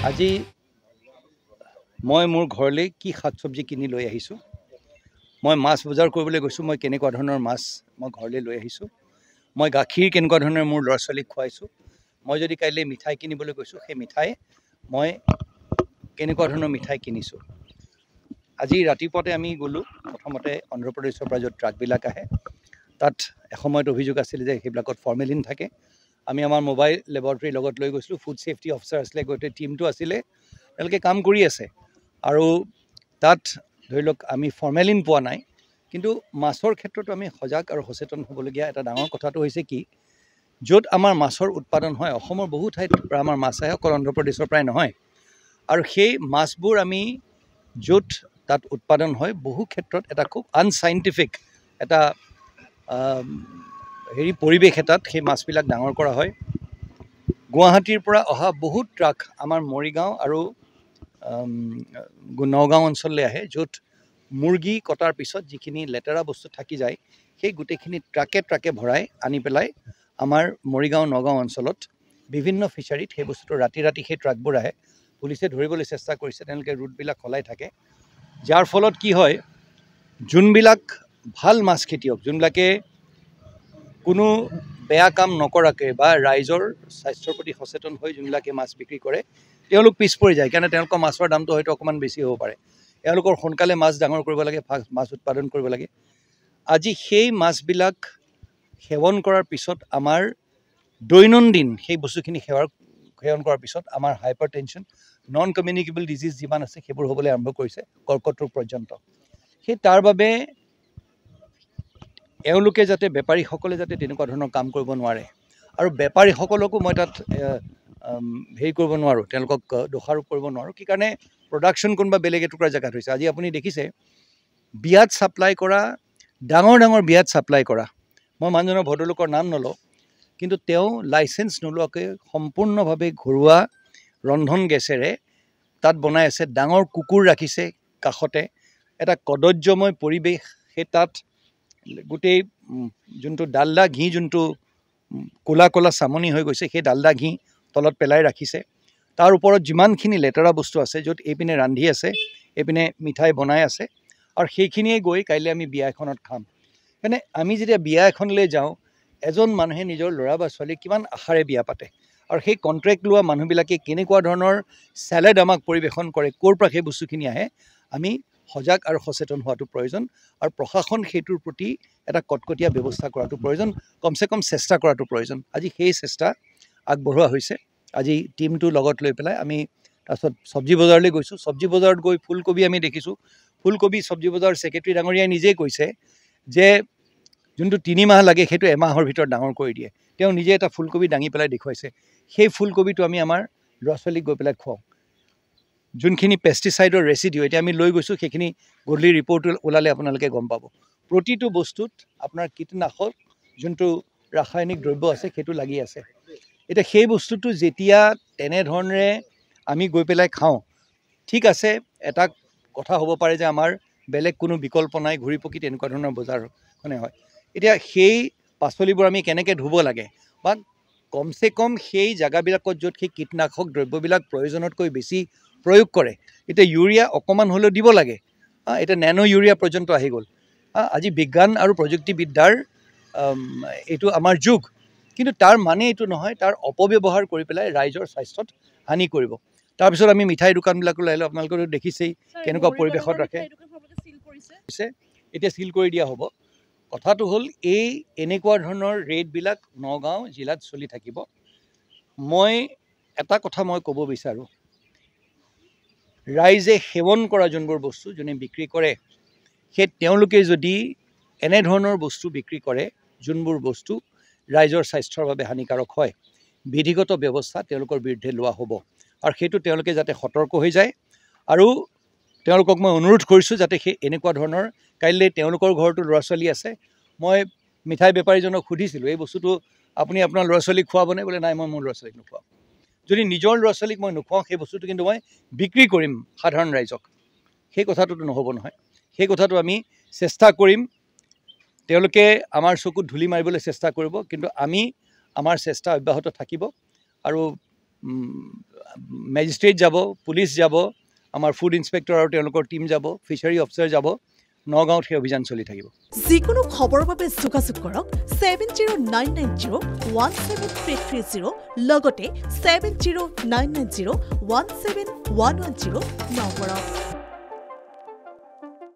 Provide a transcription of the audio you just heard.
আজি মই মোৰ ঘৰলৈ কি শাক চব্জি কিনি লৈ আহিছোঁ। মই মাছ বজাৰ কৰিবলৈ গৈছোঁ। মই কেনেকুৱা ধৰণৰ মাছ মই ঘৰলৈ লৈ আহিছোঁ। মই গাখীৰ কেনেকুৱা ধৰণৰ মোৰ ল'ৰা ছোৱালীক খুৱাইছোঁ। মই যদি কাইলৈ মিঠাই কিনিবলৈ গৈছোঁ, সেই মিঠাই মই কেনেকুৱা ধৰণৰ মিঠাই কিনিছোঁ। আজি ৰাতিপুৱাতে আমি গ'লোঁ প্ৰথমতে অন্ধ্ৰপ্ৰদেশৰ পৰা য'ত ট্ৰাকবিলাক আহে, তাত এসময়ত অভিযোগ আছিল যে সেইবিলাকত ফৰ্মেলিন থাকে। আমি আমাৰ মোবাইল লেবৰেটৰীৰ লগত লৈ গৈছিলোঁ। ফুড ছেফটি অফিচাৰ আছিলে, গোটেই টীমটো আছিলে, তেওঁলোকে কাম কৰি আছে। আৰু তাত ধৰি লওক আমি ফৰ্মেলিন পোৱা নাই, কিন্তু মাছৰ ক্ষেত্ৰতো আমি সজাগ আৰু সচেতন হ'বলগীয়া এটা ডাঙৰ কথাটো হৈছে কি, য'ত আমাৰ মাছৰ উৎপাদন হয়, অসমৰ বহু ঠাইৰ পৰা আমাৰ মাছ আহে, অকল অন্ধ্ৰপ্ৰদেশৰ পৰাই নহয়। আৰু সেই মাছবোৰ আমি য'ত তাত উৎপাদন হয়, বহু ক্ষেত্ৰত এটা খুব আনচাইণ্টিফিক এটা পৰিৱেশ এটাত সেই মাছবিলাক ডাঙৰ কৰা হয়। গুৱাহাটীৰ পৰা অহা বহুত ট্ৰাক আমাৰ মৰিগাঁও আৰু নগাঁও অঞ্চললৈ আহে, য'ত মুৰ্গী কটাৰ পিছত যিখিনি লেতেৰা বস্তু থাকি যায়, সেই গোটেইখিনি ট্ৰাকে ট্ৰাকে ভৰাই আনি পেলাই আমাৰ মৰিগাঁও নগাঁও অঞ্চলত বিভিন্ন ফিচাৰীত সেই বস্তুটো ৰাতি ৰাতি সেই ট্ৰাকবোৰ আহে। পুলিচে ধৰিবলৈ চেষ্টা কৰিছে, তেওঁলোকে ৰুটবিলাক সলাই থাকে, যাৰ ফলত কি হয়, যোনবিলাক ভাল মাছ খেতিয়ক, যোনবিলাকে কোনো বেয়া কাম নকৰাকৈ বা ৰাইজৰ স্বাস্থ্যৰ প্ৰতি সচেতন হৈ যোনবিলাকে মাছ বিক্ৰী কৰে, তেওঁলোক পিছ পৰি যায়। কাৰণ তেওঁলোকৰ মাছৰ দামটো হয়তো অকণমান বেছি হ'ব পাৰে। তেওঁলোকৰ সোনকালে মাছ ডাঙৰ কৰিব লাগে, মাছ উৎপাদন কৰিব লাগে। আজি সেই মাছবিলাক সেৱন কৰাৰ পিছত আমাৰ দৈনন্দিন সেই বস্তুখিনি সেৱন কৰাৰ পিছত আমাৰ hyper tension, non communicable disease যিমান আছে সেইবোৰ হ'বলৈ আৰম্ভ কৰিছে, কৰ্কট ৰোগ পৰ্যন্ত। সেই তাৰ বাবে এওঁলোকে যাতে, বেপাৰীসকলে যাতে তেনেকুৱা ধৰণৰ কাম কৰিব নোৱাৰে। আৰু বেপাৰীসকলকো মই তাত কৰিব নোৱাৰোঁ, তেওঁলোকক দোষাৰোপ কৰিব নোৱাৰোঁ। কি কাৰণে প্ৰডাকশ্যন কোনোবা বেলেগ এটুকুৰা জেগাত হৈছে। আজি আপুনি দেখিছে বিয়াত ছাপ্লাই কৰা, ডাঙৰ ডাঙৰ বিয়াত ছাপ্লাই কৰা, মই মানুহজনৰ ভদ্ৰলোকৰ নাম নলওঁ, কিন্তু তেওঁ লাইচেঞ্চ নোলোৱাকৈ সম্পূৰ্ণভাৱে ঘৰুৱা ৰন্ধন গেছেৰে তাত বনাই আছে। ডাঙৰ কুকুৰ ৰাখিছে কাষতে, এটা কদৰ্যময় পৰিৱেশ। সেই তাত গোটেই যোনটো ডালডা ঘি, যোনটো ক'লা ক'লা চামনি হৈ গৈছে, সেই ডালডা ঘি তলত পেলাই ৰাখিছে। তাৰ ওপৰত যিমানখিনি লেতেৰা বস্তু আছে, য'ত এইপিনে ৰান্ধি আছে, এইপিনে মিঠাই বনাই আছে, আৰু সেইখিনিয়ে গৈ কাইলৈ আমি বিয়া এখনত খাম। মানে আমি যেতিয়া বিয়া এখনলৈ যাওঁ, এজন মানুহে নিজৰ ল'ৰা বা ছোৱালীক কিমান আশাৰে বিয়া পাতে, আৰু সেই কণ্ট্ৰেক্ট লোৱা মানুহবিলাকে কেনেকুৱা ধৰণৰ চেলেড আমাক পৰিৱেশন কৰে, ক'ৰ পৰা সেই বস্তুখিনি আহে, আমি সজাগ আৰু সচেতন হোৱাটো প্ৰয়োজন। আৰু প্ৰশাসন সেইটোৰ প্ৰতি এটা কটকটীয়া ব্যৱস্থা কৰাটো প্ৰয়োজন, কমচে কম চেষ্টা কৰাটো প্ৰয়োজন। আজি সেই চেষ্টা আগবঢ়োৱা হৈছে। আজি টীমটো লগত লৈ পেলাই আমি তাৰপিছত চব্জি বজাৰলৈ গৈছোঁ। চব্জি বজাৰত গৈ ফুলকবি আমি দেখিছোঁ। ফুলকবি চব্জি বজাৰৰ ছেক্ৰেটাৰী ডাঙৰীয়াই নিজেই কৈছে যে যোনটো 3 মাহ লাগে, সেইটো এমাহৰ ভিতৰত ডাঙৰ কৰি দিয়ে। তেওঁ নিজে এটা ফুলকবি দাঙি পেলাই দেখুৱাইছে। সেই ফুলকবিটো আমি আমাৰ ল'ৰা ছোৱালীক গৈ পেলাই খুৱাওঁ। যোনখিনি পেষ্টিচাইডৰ ৰেচিডিউ এতিয়া আমি লৈ গৈছোঁ, সেইখিনি গধূলি ৰিপৰ্ট ওলালে আপোনালোকে গম পাব। প্ৰতিটো বস্তুত আপোনাৰ কীটনাশক যোনটো ৰাসায়নিক দ্ৰব্য আছে, সেইটো লাগি আছে। এতিয়া সেই বস্তুটো যেতিয়া তেনেধৰণেৰে আমি গৈ পেলাই খাওঁ, ঠিক আছে, এটা কথা হ'ব পাৰে যে আমাৰ বেলেগ কোনো বিকল্প নাই, ঘূৰি পকি তেনেকুৱা ধৰণৰ বজাৰখনে হয়। এতিয়া সেই পাচলিবোৰ আমি কেনেকৈ ধুব লাগে, বা কমচে কম সেই জেগাবিলাকত য'ত সেই কীটনাশক দ্ৰব্যবিলাক প্ৰয়োজনতকৈ বেছি প্ৰয়োগ কৰে, এতিয়া ইউৰিয়া অকণমান হ'লেও দিব লাগে। এতিয়া নেনো ইউৰিয়া পৰ্যন্ত আহি গ'ল। আজি বিজ্ঞান আৰু প্ৰযুক্তিবিদ্যাৰ এইটো আমাৰ যুগ, কিন্তু তাৰ মানে এইটো নহয় তাৰ অপব্যৱহাৰ কৰি পেলাই ৰাইজৰ স্বাস্থ্যত হানি কৰিব। তাৰপিছত আমি মিঠাই দোকানবিলাকলৈ আহিলোঁ, আপোনালোকেতো দেখিছেই কেনেকুৱা পৰিৱেশত ৰাখে। এতিয়া চিল কৰি দিয়া হ'ব। কথাটো হ'ল এনেকুৱা ধৰণৰ ৰেডবিলাক নগাঁও জিলাত চলি থাকিব। মই এটা কথা ক'ব বিচাৰোঁ, ৰাইজে সেৱন কৰা যোনবোৰ বস্তু যোনে বিক্ৰী কৰে, সেই তেওঁলোকে যদি এনেধৰণৰ বস্তু বিক্ৰী কৰে, যোনবোৰ বস্তু ৰাইজৰ স্বাস্থ্যৰ বাবে হানিকাৰক হয়, বিধিগত ব্যৱস্থা তেওঁলোকৰ বিৰুদ্ধে লোৱা হ'ব। আৰু সেইটো তেওঁলোকে যাতে সতৰ্ক হৈ যায়। আৰু তেওঁলোকক মই অনুৰোধ কৰিছোঁ যাতে সেই এনেকুৱা ধৰণৰ, কাইলৈ তেওঁলোকৰ ঘৰতো ল'ৰা ছোৱালী আছে। মই মিঠাই বেপাৰীজনক সুধিছিলোঁ, এই বস্তুটো আপুনি আপোনাৰ ল'ৰা ছোৱালীক খুৱাবনে? বোলে নাই, মই মোৰ ল'ৰা ছোৱালীক নোখুৱাওঁ। যদি নিজৰ ল'ৰা ছোৱালীক মই নোখুৱাওঁ, সেই বস্তুটো কিন্তু মই বিক্ৰী কৰিম সাধাৰণ ৰাইজক, সেই কথাটোতো নহ'ব নহয়। সেই কথাটো আমি চেষ্টা কৰিম। তেওঁলোকে আমাৰ চকুত ধূলি মাৰিবলৈ চেষ্টা কৰিব, কিন্তু আমি আমাৰ চেষ্টা অব্যাহত থাকিব। আৰু মেজিষ্ট্ৰেট যাব, পুলিচ যাব, আমাৰ ফুড ইনস্পেক্টৰ আৰু তেওঁলোকৰ টীম যাব, ফিচাৰী অফিচাৰ যাব, নগাঁৱত সেই অভিযান চলি থাকিব। যিকোনো খবৰৰ বাবে যোগাযোগ কৰক 7099017330 লগতে 7099017110 নম্বৰত।